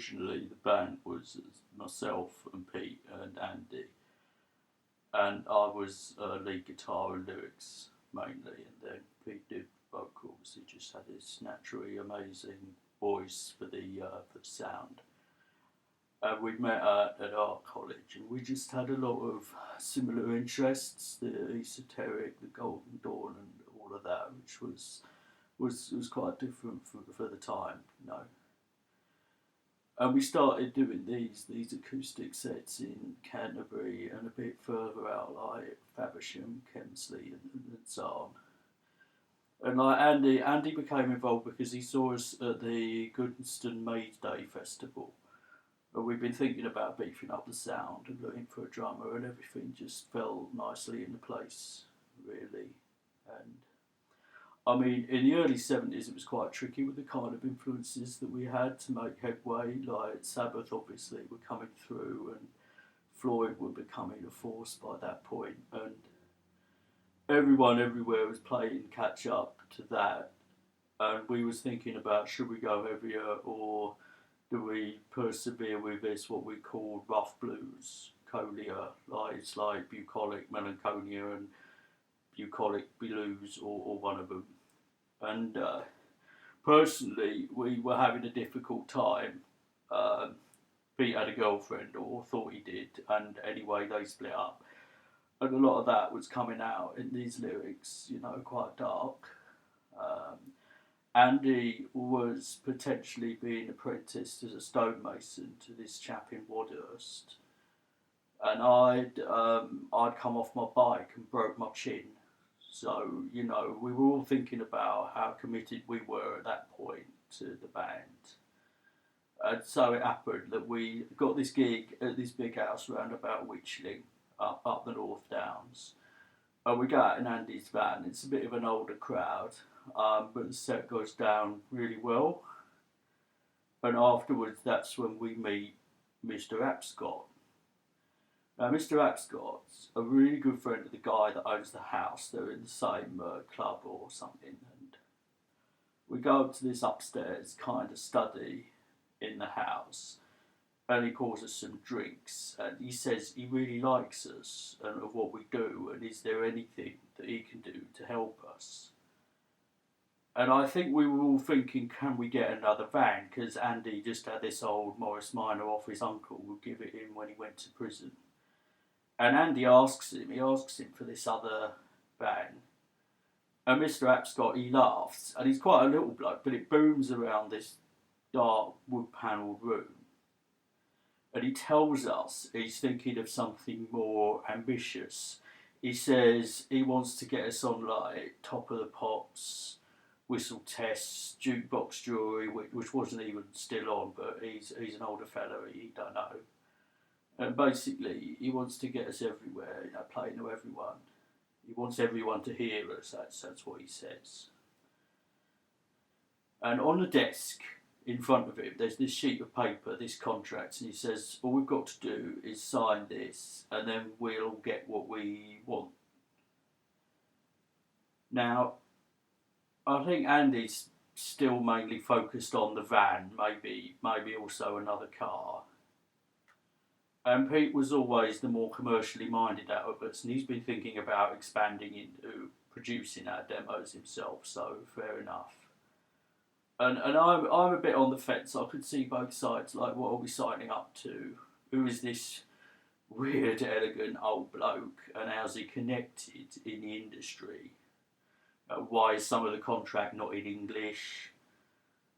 originally the band was myself and Pete and Andy, and I was lead guitar and lyrics mainly, and then Pete did vocals. He just had this naturally amazing voice for the sound. We met at art college, and we just had a lot of similar interests: the esoteric, the Golden Dawn, and all of that, which was quite different for the time, you know. And we started doing these acoustic sets in Canterbury and a bit further out, like Faversham, Kemsley, and so on. And like Andy became involved because he saw us at the Goodnestone May Day Festival. But we've been thinking about beefing up the sound and looking for a drummer, and everything just fell nicely into place, really. And I mean, in the early 70s, it was quite tricky with the kind of influences that we had to make headway. Like Sabbath, obviously, were coming through, and Floyd were becoming a force by that point, and everyone everywhere was playing catch up to that. And we was thinking about, should we go heavier, or do we persevere with this, what we call rough blues, cholia, like it's like bucolic melancholia and bucolic blues, or one of them. And personally, we were having a difficult time. Pete had a girlfriend, or thought he did, and anyway, they split up. And a lot of that was coming out in these lyrics, you know, quite dark. Um, Andy was potentially being apprenticed as a stonemason to this chap in Wadhurst, and I'd come off my bike and broke my chin. So you know, we were all thinking about how committed we were at that point to the band. And so it happened that we got this gig at this big house round about Witchling, up the North Downs. And we go out in Andy's van. It's a bit of an older crowd, but the set goes down really well. And afterwards, that's when we meet Mr. Apscott. Now, Mr. Apscott's a really good friend of the guy that owns the house. They're in the same club or something. And we go up to this upstairs kind of study in the house, and he calls us some drinks, and he says he really likes us and of what we do, and is there anything that he can do to help us? And I think we were all thinking, can we get another van? Because Andy just had this old Morris Minor off his uncle, who give it him when he went to prison. And Andy asks him for this other van. And Mr. Apscott, he laughs, and he's quite a little bloke, but it booms around this dark wood-panelled room. And he tells us he's thinking of something more ambitious. He says he wants to get us on like Top of the Pops, Whistle Tests, Jukebox Jury, which wasn't even still on, but he's an older fellow, he don't know. And basically, he wants to get us everywhere, you know, playing to everyone. He wants everyone to hear us, that's what he says. And on the desk in front of him, there's this sheet of paper, this contract, and he says, all we've got to do is sign this, and then we'll get what we want. Now, I think Andy's still mainly focused on the van, maybe also another car. And Pete was always the more commercially minded out of us, and he's been thinking about expanding into producing our demos himself, so fair enough. And I'm a bit on the fence. I could see both sides, like what are we signing up to? Who is this weird, elegant old bloke, and how's he connected in the industry? Why is some of the contract not in English?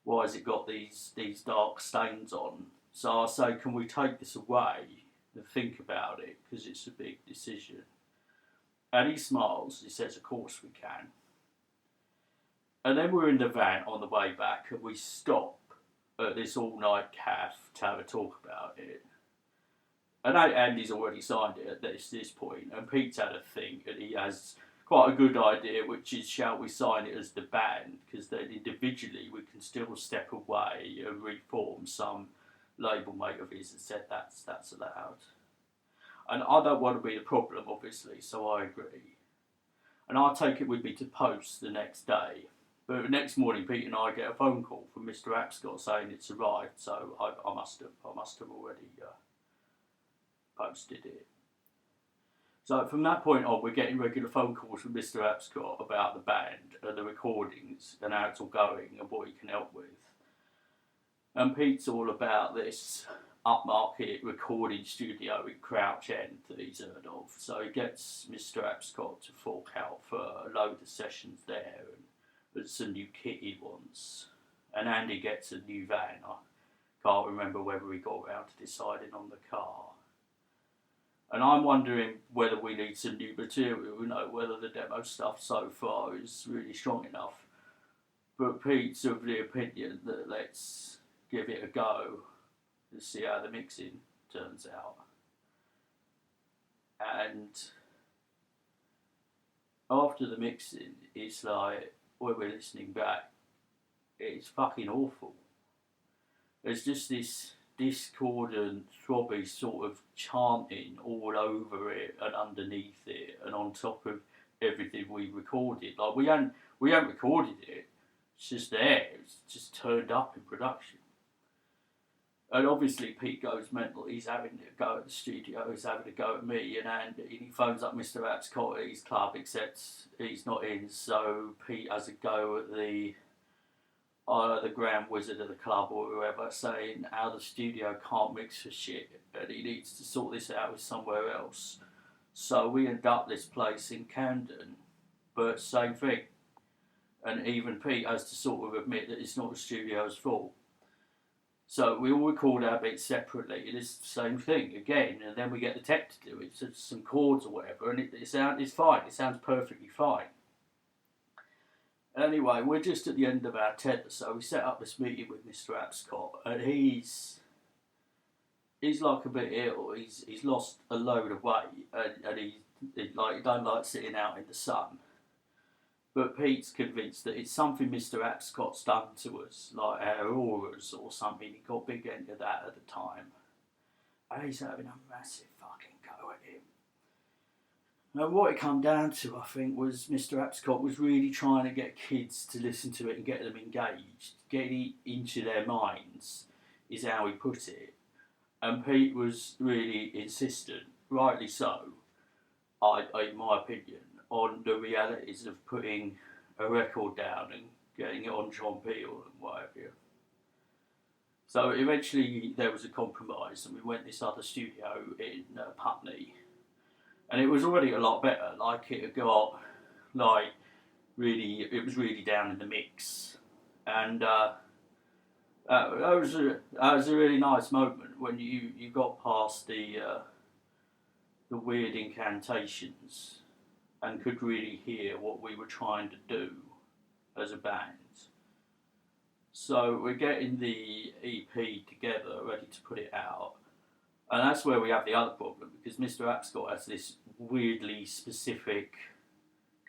Why has it got these dark stains on? So I say, can we take this away and think about it, because it's a big decision? And he smiles, he says, of course we can. And then we're in the van on the way back, and we stop at this all-night cafe to have a talk about it. And Andy's already signed it at this point, and Pete's had a think, and he has quite a good idea, which is, shall we sign it as the band? Because then individually we can still step away and reform. Some label mate of his has said that's allowed. And I don't want to be the problem, obviously, so I agree. And I take it with me to Post the next day. But the next morning, Pete and I get a phone call from Mr. Apscott saying it's arrived. So I must have already posted it. So from that point on, we're getting regular phone calls from Mr. Apscott about the band and the recordings and how it's all going and what he can help with. And Pete's all about this upmarket recording studio in Crouch End that he's heard of. So he gets Mr. Apscott to fork out for a load of sessions there and some new kit he wants. And Andy gets a new van. I can't remember whether we got around to deciding on the car. And I'm wondering whether we need some new material, whether the demo stuff so far is really strong enough. But Pete's of the opinion that let's give it a go and see how the mixing turns out. And after the mixing, it's like, when we're listening back, it's fucking awful. There's just this discordant, throbby sort of chanting all over it and underneath it and on top of everything we recorded. Like we hadn't recorded it. It's just there. It's just turned up in production. And obviously Pete goes mental. He's having a go at the studio. He's having a go at me and Andy. And he phones up Mr. Apscott at his club, except he's not in. So Pete has a go at the grand wizard of the club or whoever, saying how the studio can't mix for shit and he needs to sort this out with somewhere else. So we end up this place in Camden, but same thing. And even Pete has to sort of admit that it's not the studio's fault. So we all record our bits separately, and it's the same thing again, and then we get the tech to do it, so some chords or whatever, and it's fine, it sounds perfectly fine. Anyway, we're just at the end of our tether, so we set up this meeting with Mr. Apscott, and he's like a bit ill. He's lost a load of weight, and he don't like sitting out in the sun. But Pete's convinced that it's something Mr. Apscott's done to us, like our auras or something. He got big into that at the time, and he's having a massive fucking go at him. Now, what it come down to, I think, was Mr. Apscott was really trying to get kids to listen to it and get them engaged, get it into their minds, is how he put it. And Pete was really insistent, rightly so, in my opinion, on the realities of putting a record down and getting it on John Peel and what have you. So eventually there was a compromise and we went to this other studio in Putney. And it was already a lot better. Like it had got, it was really down in the mix. And that was a really nice moment when you got past the weird incantations and could really hear what we were trying to do as a band. So we're getting the EP together, ready to put it out. And that's where we have the other problem, because Mr. Apscott has this weirdly specific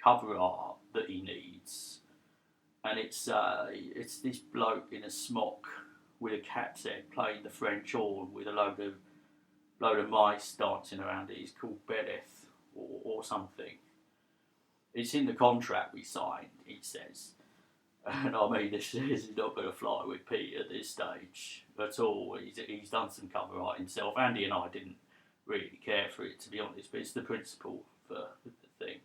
cover art that he needs. And it's this bloke in a smock with a cat's head playing the French horn with a load of mice dancing around it. He's called Benefactor or something. It's in the contract we signed, he says. And I mean, this is not going to fly with Pete at this stage at all. He's done some cover art himself. Andy and I didn't really care for it, to be honest, but it's the principle for the thing.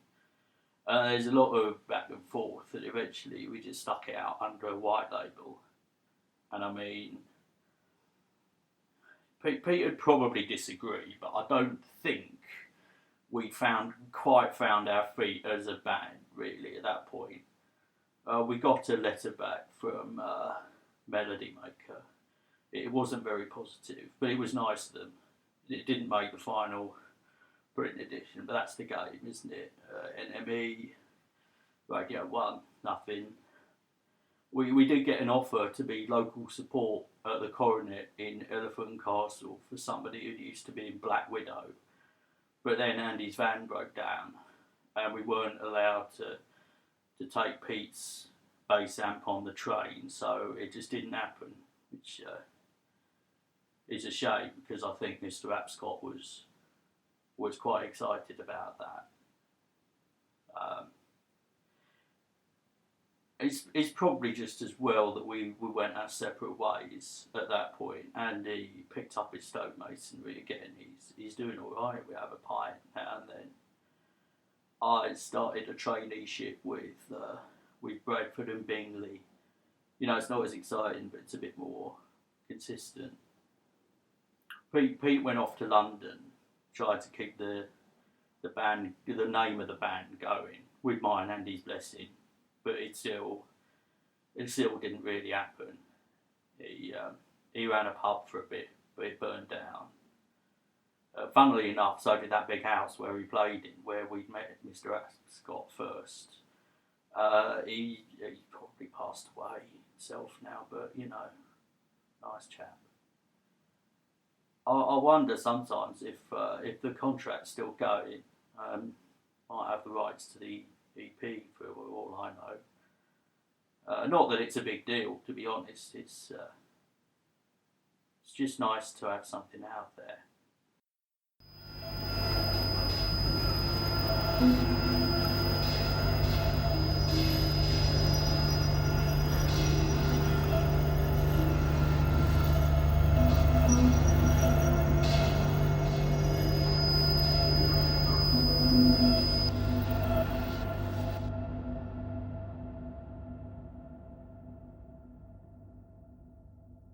There's a lot of back and forth, and eventually we just stuck it out under a white label. And I mean, Pete would probably disagree, but I don't think we quite found our feet as a band, really, at that point. We got a letter back from Melody Maker. It wasn't very positive, but it was nice of them. It didn't make the final print edition, but that's the game, isn't it? NME, Radio 1, nothing. We did get an offer to be local support at the Coronet in Elephant and Castle for somebody who used to be in Black Widow. But then Andy's van broke down and we weren't allowed to take Pete's bass amp on the train, so it just didn't happen, which is a shame because I think Mr. Apscott was quite excited about that. it's probably just as well that we went our separate ways at that point. Andy picked up his stonemasonry again. He's doing all right. We have a pint now and then. I started a traineeship with Bradford and Bingley. You know, it's not as exciting, but it's a bit more consistent. Pete went off to London, tried to keep the name of the band going with mine and Andy's blessing, but it still didn't really happen. He ran a pub for a bit, but it burned down. Funnily enough, so did that big house where he played in, where we'd met Mr. Ascot first. He probably passed away himself now, but you know, nice chap. I wonder sometimes if the contract's still going, might have the rights to the EP for all I know. Not that it's a big deal, to be honest. It's just nice to have something out there.